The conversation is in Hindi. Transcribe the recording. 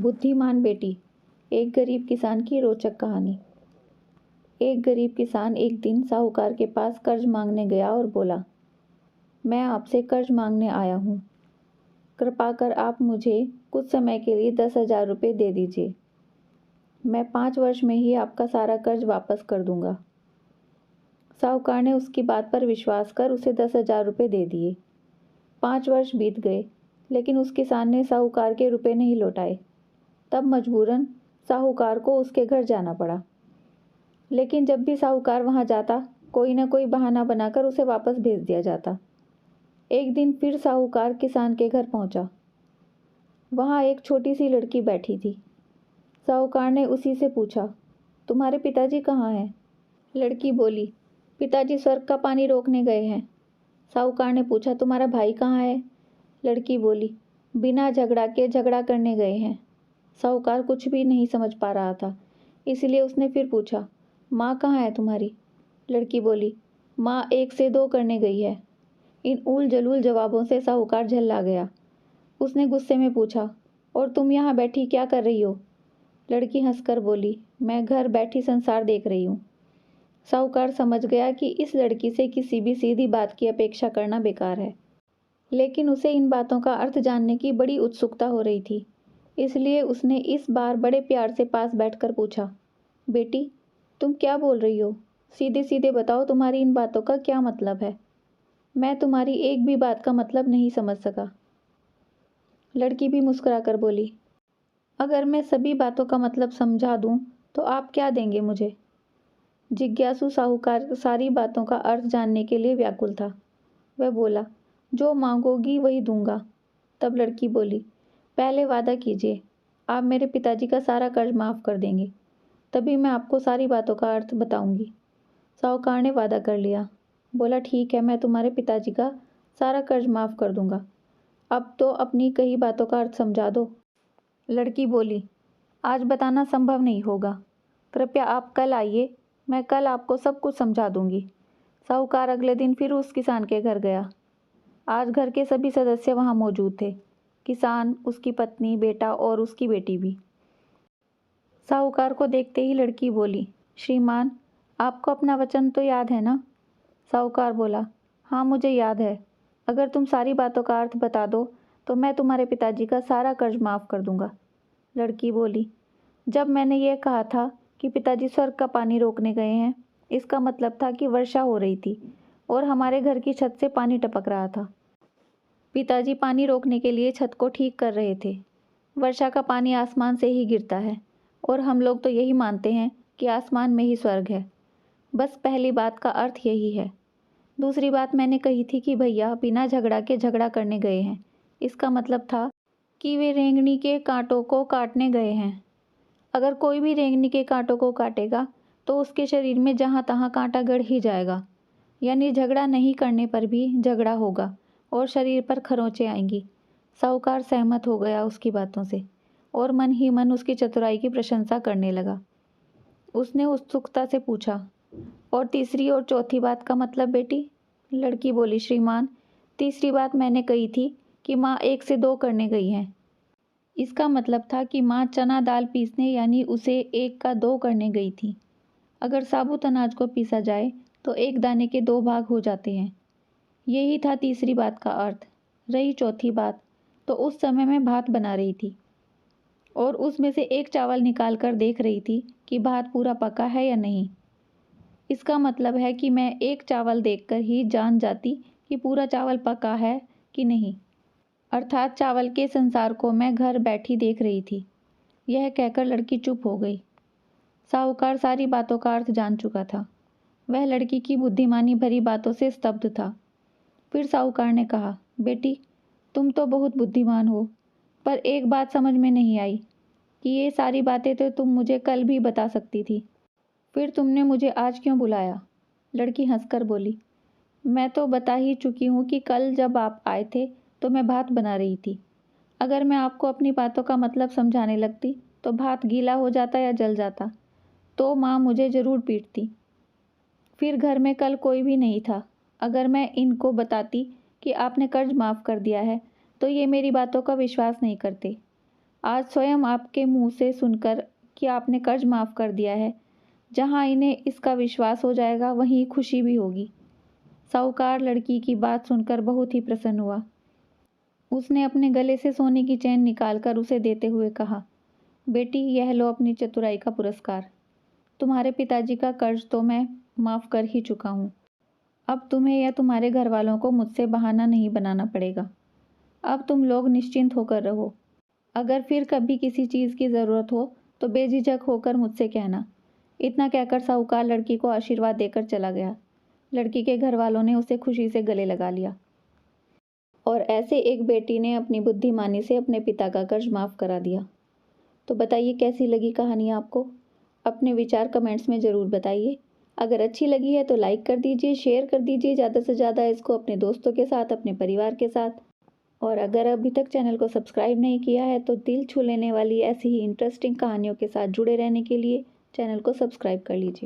बुद्धिमान बेटी। एक गरीब किसान की रोचक कहानी। एक गरीब किसान एक दिन साहूकार के पास कर्ज मांगने गया और बोला, मैं आपसे कर्ज मांगने आया हूँ। कृपा कर आप मुझे कुछ समय के लिए 10,000 रुपये दे दीजिए। मैं 5 वर्ष में ही आपका सारा कर्ज वापस कर दूंगा। साहूकार ने उसकी बात पर विश्वास कर उसे 10,000 रुपये दे दिए। 5 वर्ष बीत गए, लेकिन उस किसान ने साहूकार के रुपए नहीं लौटाए। तब मजबूरन साहूकार को उसके घर जाना पड़ा। लेकिन जब भी साहूकार वहां जाता, कोई न कोई बहाना बनाकर उसे वापस भेज दिया जाता। एक दिन फिर साहूकार किसान के घर पहुंचा। वहां एक छोटी सी लड़की बैठी थी। साहूकार ने उसी से पूछा, तुम्हारे पिताजी कहाँ हैं? लड़की बोली, पिताजी स्वर्ग का पानी रोकने गए हैं। साहूकार ने पूछा, तुम्हारा भाई कहाँ है? लड़की बोली, बिना झगड़ा के झगड़ा करने गए हैं। साहूकार कुछ भी नहीं समझ पा रहा था, इसलिए उसने फिर पूछा, माँ कहाँ है तुम्हारी? लड़की बोली, माँ 1 से 2 करने गई है। इन उल जलूल जवाबों से साहूकार झल्ला गया। उसने गुस्से में पूछा, और तुम यहाँ बैठी क्या कर रही हो? लड़की हंसकर बोली, मैं घर बैठी संसार देख रही हूँ। साहूकार समझ गया कि इस लड़की से किसी भी सीधी बात की अपेक्षा करना बेकार है, लेकिन उसे इन बातों का अर्थ जानने की बड़ी उत्सुकता हो रही थी। इसलिए उसने इस बार बड़े प्यार से पास बैठकर पूछा, बेटी तुम क्या बोल रही हो? सीधे सीधे बताओ, तुम्हारी इन बातों का क्या मतलब है? मैं तुम्हारी एक भी बात का मतलब नहीं समझ सका। लड़की भी मुस्कुराकर बोली, अगर मैं सभी बातों का मतलब समझा दूं तो आप क्या देंगे मुझे? जिज्ञासु साहूकार सारी बातों का अर्थ जानने के लिए व्याकुल था। वह बोला, जो मांगोगी वही दूंगा। तब लड़की बोली, पहले वादा कीजिए, आप मेरे पिताजी का सारा कर्ज माफ़ कर देंगे, तभी मैं आपको सारी बातों का अर्थ बताऊंगी। साहूकार ने वादा कर लिया। बोला, ठीक है, मैं तुम्हारे पिताजी का सारा कर्ज माफ़ कर दूंगा। अब तो अपनी कही बातों का अर्थ समझा दो। लड़की बोली, आज बताना संभव नहीं होगा, कृपया आप कल आइए, मैं कल आपको सब कुछ समझा दूंगी। साहूकार अगले दिन फिर उस किसान के घर गया। आज घर के सभी सदस्य वहां मौजूद थे, किसान, उसकी पत्नी, बेटा और उसकी बेटी भी। साहूकार को देखते ही लड़की बोली, श्रीमान, आपको अपना वचन तो याद है ना? साहूकार बोला, हाँ मुझे याद है। अगर तुम सारी बातों का अर्थ बता दो तो मैं तुम्हारे पिताजी का सारा कर्ज माफ़ कर दूंगा। लड़की बोली, जब मैंने ये कहा था कि पिताजी स्वर्ग का पानी रोकने गए हैं, इसका मतलब था कि वर्षा हो रही थी और हमारे घर की छत से पानी टपक रहा था। पिताजी पानी रोकने के लिए छत को ठीक कर रहे थे। वर्षा का पानी आसमान से ही गिरता है और हम लोग तो यही मानते हैं कि आसमान में ही स्वर्ग है। बस पहली बात का अर्थ यही है। दूसरी बात मैंने कही थी कि भैया बिना झगड़ा के झगड़ा करने गए हैं, इसका मतलब था कि वे रेंगनी के कांटों को काटने गए हैं। अगर कोई भी रेंगनी के कांटों को काटेगा तो उसके शरीर में जहाँ तहाँ कांटा गड़ ही जाएगा, यानी झगड़ा नहीं करने पर भी झगड़ा होगा और शरीर पर खरोंचें आएंगी। साहूकार सहमत हो गया उसकी बातों से और मन ही मन उसकी चतुराई की प्रशंसा करने लगा। उसने उत्सुकता से पूछा, और तीसरी और चौथी बात का मतलब बेटी? लड़की बोली, श्रीमान, तीसरी बात मैंने कही थी कि माँ 1 से 2 करने गई हैं। इसका मतलब था कि माँ चना दाल पीसने यानी उसे 1 का 2 करने गई थी। अगर साबुत अनाज को पीसा जाए तो 1 दाने के 2 भाग हो जाते हैं। यही था तीसरी बात का अर्थ। रही चौथी बात, तो उस समय मैं भात बना रही थी और उसमें से 1 चावल निकाल कर देख रही थी कि भात पूरा पका है या नहीं। इसका मतलब है कि मैं 1 चावल देखकर ही जान जाती कि पूरा चावल पका है कि नहीं, अर्थात चावल के संसार को मैं घर बैठी देख रही थी। यह कहकर लड़की चुप हो गई। साहूकार सारी बातों का अर्थ जान चुका था। वह लड़की की बुद्धिमानी भरी बातों से स्तब्ध था। फिर साहूकार ने कहा, बेटी तुम तो बहुत बुद्धिमान हो, पर एक बात समझ में नहीं आई कि ये सारी बातें तो तुम मुझे कल भी बता सकती थी, फिर तुमने मुझे आज क्यों बुलाया? लड़की हंसकर बोली, मैं तो बता ही चुकी हूँ कि कल जब आप आए थे तो मैं भात बना रही थी। अगर मैं आपको अपनी बातों का मतलब समझाने लगती तो भात गीला हो जाता या जल जाता, तो माँ मुझे ज़रूर पीटती। फिर घर में कल कोई भी नहीं था। अगर मैं इनको बताती कि आपने कर्ज माफ़ कर दिया है तो ये मेरी बातों का विश्वास नहीं करते। आज स्वयं आपके मुंह से सुनकर कि आपने कर्ज माफ़ कर दिया है, जहां इन्हें इसका विश्वास हो जाएगा वहीं खुशी भी होगी। साहूकार लड़की की बात सुनकर बहुत ही प्रसन्न हुआ। उसने अपने गले से सोने की चेन निकालकर उसे देते हुए कहा, बेटी, यह लो अपनी चतुराई का पुरस्कार। तुम्हारे पिताजी का कर्ज तो मैं माफ़ कर ही चुका हूँ। अब तुम्हें या तुम्हारे घर वालों को मुझसे बहाना नहीं बनाना पड़ेगा। अब तुम लोग निश्चिंत होकर रहो। अगर फिर कभी किसी चीज़ की ज़रूरत हो तो बेझिझक होकर मुझसे कहना। इतना कहकर साहूकार लड़की को आशीर्वाद देकर चला गया। लड़की के घर वालों ने उसे खुशी से गले लगा लिया। और ऐसे एक बेटी ने अपनी बुद्धिमानी से अपने पिता का कर्ज माफ़ करा दिया। तो बताइए कैसी लगी कहानी आपको? अपने विचार कमेंट्स में ज़रूर बताइए। अगर अच्छी लगी है तो लाइक कर दीजिए, शेयर कर दीजिए ज़्यादा से ज़्यादा इसको अपने दोस्तों के साथ, अपने परिवार के साथ। और अगर अभी तक चैनल को सब्सक्राइब नहीं किया है तो दिल छू लेने वाली ऐसी ही इंटरेस्टिंग कहानियों के साथ जुड़े रहने के लिए चैनल को सब्सक्राइब कर लीजिए।